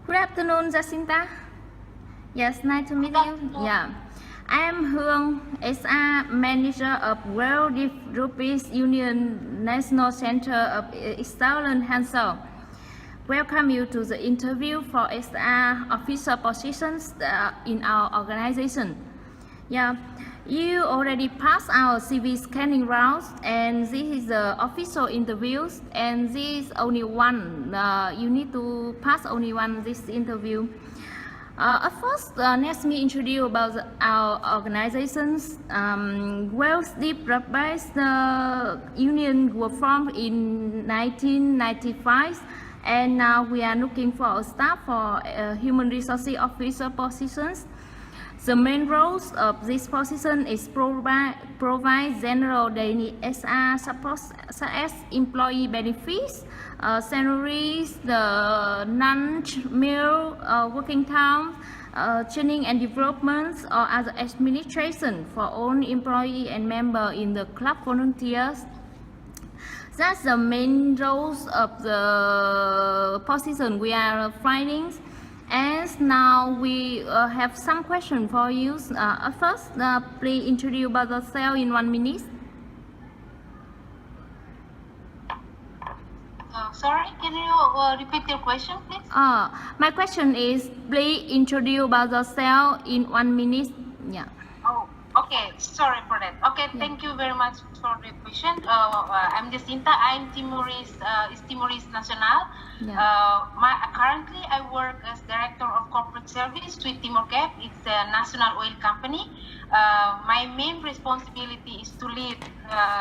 Good afternoon, Jacinta. Yes, nice to meet you. Yeah, I am Huong, SR Manager of World European Union National Center of Excellence Hansel. Welcome you to the interview for SR official positions in our organization. Yeah, you already passed our CV scanning rounds, and this is the official interviews, and this is only one. You need to pass only one this interview. At first, let me introduce about our organizations. Wells developed the union was formed in 1995, and now we are looking for a staff for human resources officer positions. The main roles of this position is provide general daily HR support such as employee benefits, salaries, the lunch, meal, working time, training and development, or other administration for all employee and member in the club volunteers. That's the main roles of the position we are finding. And now we have some questions for you. First, please introduce about yourself in 1 minute. Sorry, can you repeat your question, please? My question is, please introduce about yourself in 1 minute. Yeah. Oh, okay. Sorry for that. Okay, yeah. Thank you very much for the question. I'm Jacinta. I'm Timorese National. Yeah. Currently, I work as Director of Corporate Service with Timor-Cap. It's a national oil company. My main responsibility is to lead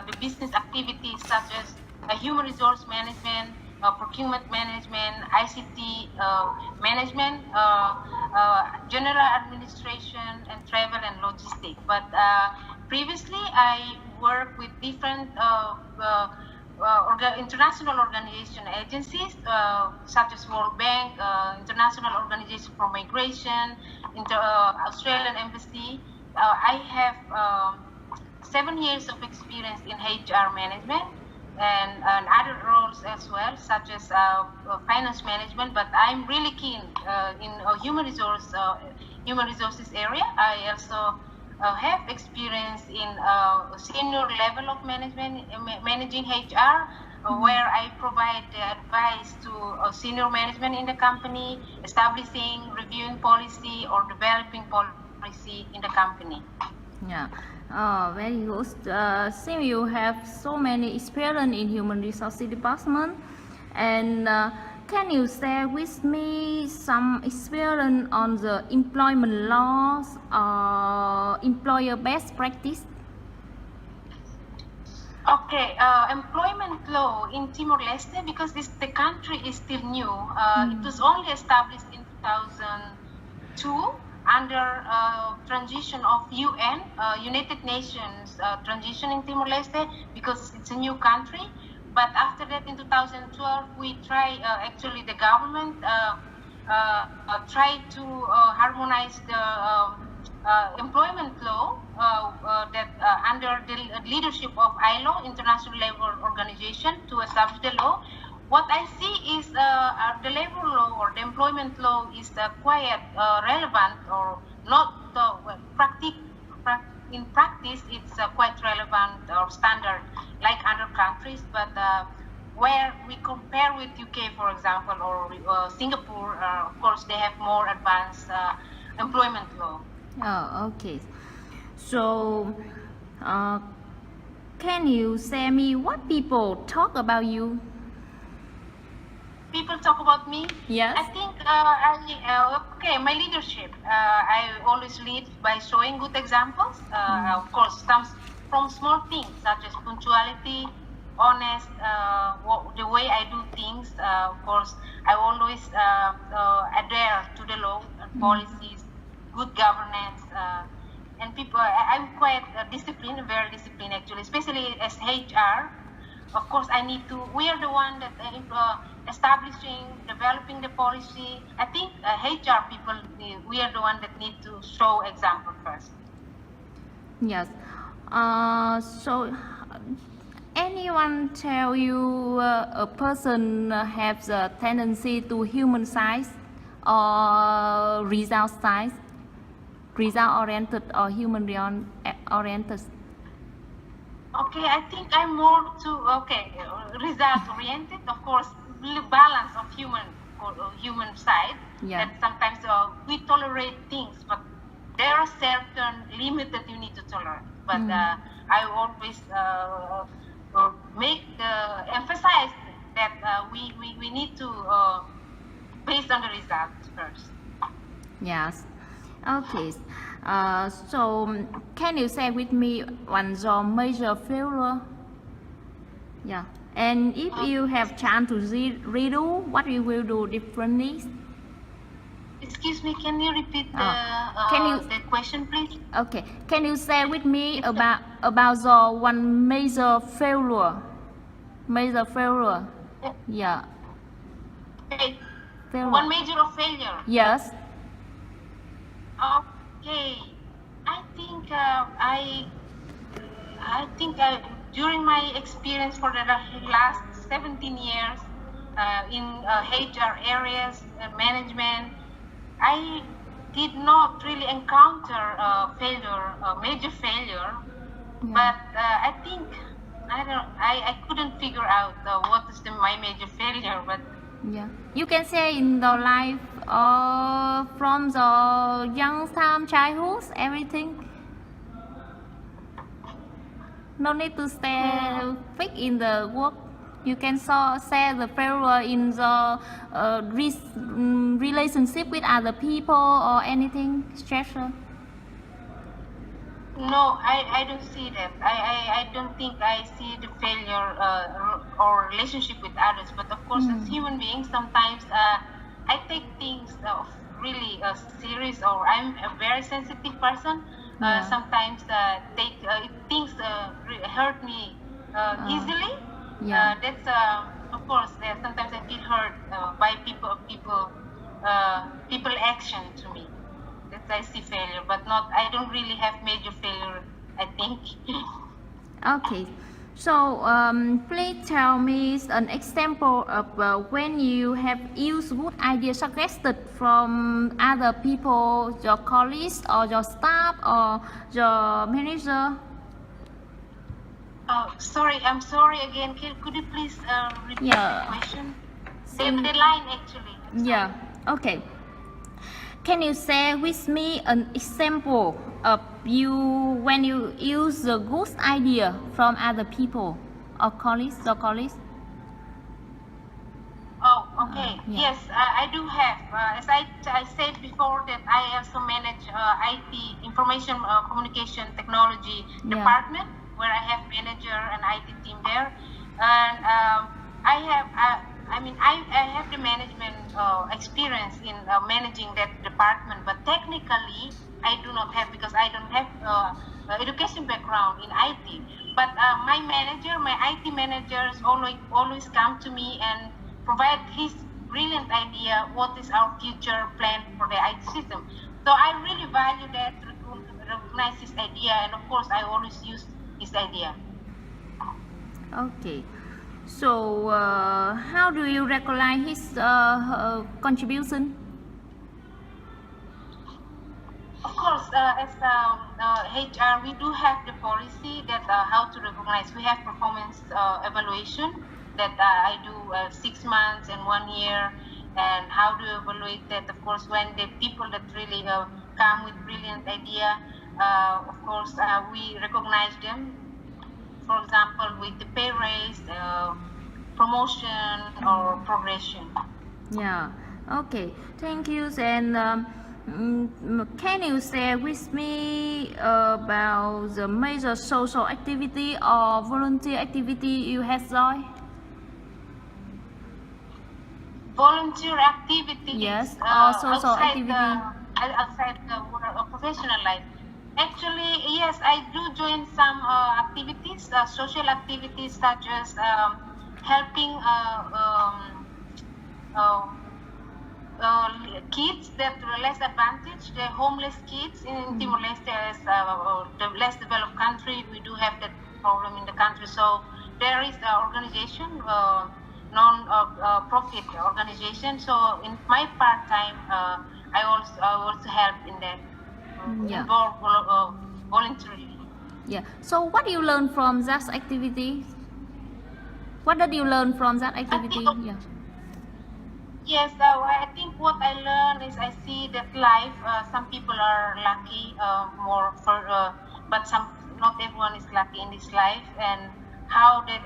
the business activities such as human resource management, procurement management, ICT management, general administration, and travel and logistics. But previously, I worked with different international organization agencies such as World Bank, International Organization for Migration, Australian Embassy. I have 7 years of experience in HR management and other roles as well, such as finance management. But I'm really keen in human resources area. I also have experience in senior level of management, managing HR, where I provide advice to senior management in the company, establishing, reviewing policy, or developing policy in the company. Yeah. Very good. Since you have so many experience in human resources department, and can you share with me some experience on the employment laws or employer best practice? Okay, employment law in Timor-Leste, because the country is still new. It was only established in 2002 under transition of UN, United Nations transition in Timor-Leste, because it's a new country. But after that, in 2012, we try, actually the government tried to harmonize the employment law that under the leadership of ILO, International Labour Organization, to establish the law. What I see is the labor law or the employment law is quite relevant, or not in practice it's quite relevant or standard like other countries, but where we compare with UK, for example, or Singapore, of course they have more advanced employment law. Oh, okay. So can you say me what people talk about you? People talk about me? Yes. I think, okay, my leadership. I always lead by showing good examples. Of course, comes from small things such as punctuality, honest, the way I do things. Of course, I always adhere to the law and policies, good governance, and people. I'm quite disciplined, very disciplined actually, especially as HR. Of course, we are the one that establishing, developing the policy. I think HR people, we are the one that need to show example first. Yes. So anyone tell you a person has a tendency to humanize or result size, result oriented or human oriented? Okay, I think I'm more to result oriented. Of course, balance of human side. Yeah. That sometimes we tolerate things, but there are certain limits that you need to tolerate. But I always emphasize that we need to based on the results first. Yes. Okay. So can you share with me one your major failure? Yeah. And if you have chance to redo, what you will do differently? Excuse me, can you repeat the question, please? Okay. Can you share with me about your one major failure? Major failure. Yeah. Okay. Failure. One major of failure. Yes. Okay. I think during my experience for the last 17 years in HR areas and management, I did not really encounter major failure. But I think I couldn't figure out what is my major failure. But yeah, you can say in the life from the young time, childhood, everything. No need to stay fixed in the work. You can share the failure in the relationship with other people or anything stressful. No, I don't see that. I don't think I see the failure or relationship with others. But of course, as human beings, sometimes I take things really serious, or I'm a very sensitive person. Sometimes things hurt me easily. That's of course. Sometimes I feel hurt by people action to me. That I see failure, but I don't really have major failure, I think. Okay, so please tell me an example of when you have used good ideas suggested from other people, your colleagues or your staff or your manager. Sorry, I'm sorry again. Could you please repeat the question? The line actually. Yeah, okay. Can you share with me an example of you when you use the good idea from other people or colleagues? Oh, okay. Yes, I do have. As I said before, that I also manage IT, information communication technology department, where I have manager and IT team there, and I have the management experience in managing that department, but technically I do not have, because I don't have education background in IT. But my IT managers always come to me and provide his brilliant idea, what is our future plan for the IT system. So I really value that, recognize his idea, and of course I always use his idea. Okay. So how do you recognize his contribution? Of course, as HR, we do have the policy that how to recognize. We have performance evaluation that I do 6 months and 1 year, and how to evaluate that. Of course, when the people that really come with brilliant idea, of course, we recognize them. For example, with the pay raise, promotion, or progression. Yeah. Okay. Thank you. And can you share with me about the major social activity or volunteer activity you have joined? Volunteer activity. Yes, or social activity. Outside the professional life. Actually, yes, I do join some activities, social activities, such as helping kids that are less advantaged, the homeless kids in Timor-Leste, as the less developed country. We do have that problem in the country. So there is an organization non-profit organization. So in my part time, I also help in that, involve voluntarily. Yeah. So what do you learn from that activity? What did you learn from that activity? Yeah. Yes, I think what I learned is I see that life. Some people are lucky but not everyone is lucky in this life. And how that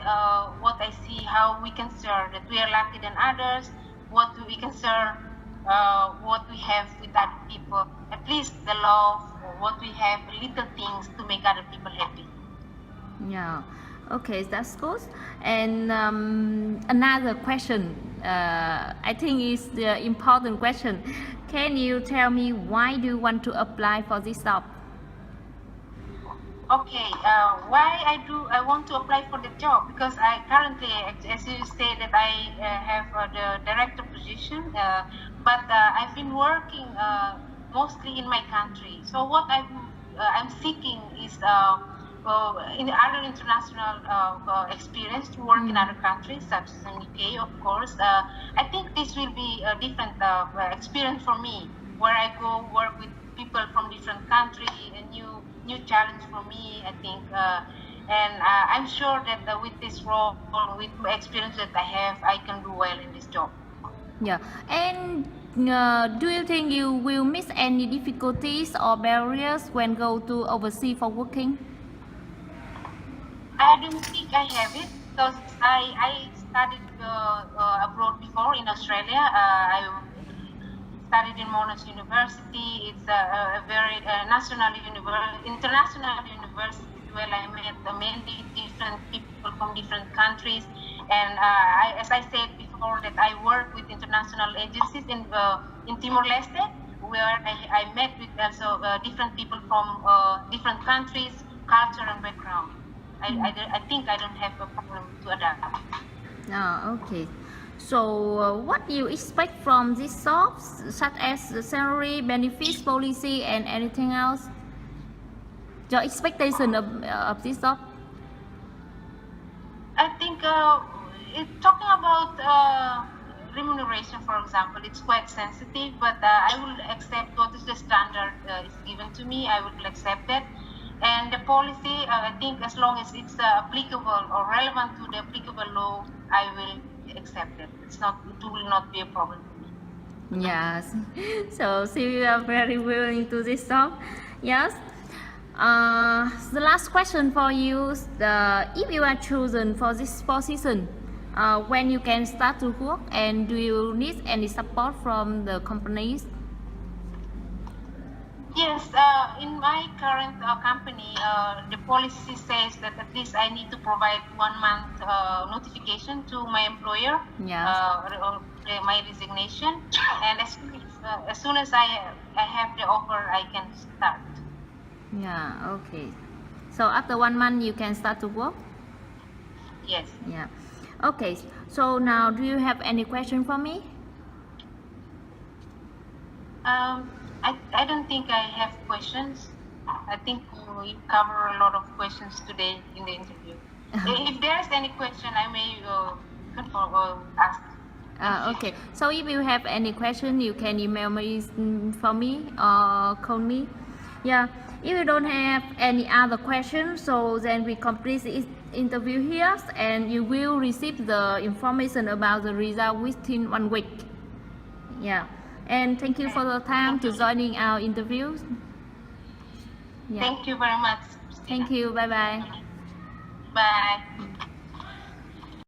what I see, how we can serve that we are lucky than others. What we can serve, what we have with other people. At least the love, or what we have, little things to make other people happy. Yeah. Okay, that's good. And another question, I think is the important question. Can you tell me why do you want to apply for this job? Okay, why I want to apply for the job, because I currently, as you say, that I have the director position, but I've been working mostly in my country. So what I'm seeking is in other international experience to work in other countries, such as in UK, of course. I think this will be a different experience for me, where I go work with people from different countries, a new challenge for me, I think. And I'm sure that with this role, with the experience that I have, I can do well in this job. Yeah. And do you think you will miss any difficulties or barriers when go to overseas for working? I don't think I have it, because I studied abroad before in Australia. I studied in Monash University. It's a very international university where I met many different people from different countries. And as I said before, that I work with international agencies in Timor-Leste, where I met with also different people from different countries, culture and background. I think I don't have a problem to adapt. Okay. So, what do you expect from these jobs, such as the salary, benefits, policy, and anything else? Your expectation of this job? I think talking about remuneration, for example, it's quite sensitive, but I will accept what is the standard is given to me. I will accept that. And the policy, I think as long as it's applicable or relevant to the applicable law, I will accept it. It will not be a problem for me. Yes. So, you are very willing to this job. Yes. The last question for you: if you are chosen for this position, when you can start to work, and do you need any support from the companies? Yes, in my current company, the policy says that at least I need to provide 1 month notification to my employer, Yes. or my resignation, and as soon as I have the offer, I can start. Yeah. Okay. So after 1 month, you can start to work. Yes. Yeah. Okay. So now, do you have any question for me? I don't think I have questions. I think we cover a lot of questions today in the interview. If there's any question, I may ask. Okay. So if you have any question, you can email me for me or call me. Yeah. If you don't have any other questions, so then we complete this interview here, and you will receive the information about the result within 1 week. Yeah. And thank you for the time to joining our interviews. Yeah. Thank you very much. Thank you. Bye bye. Bye.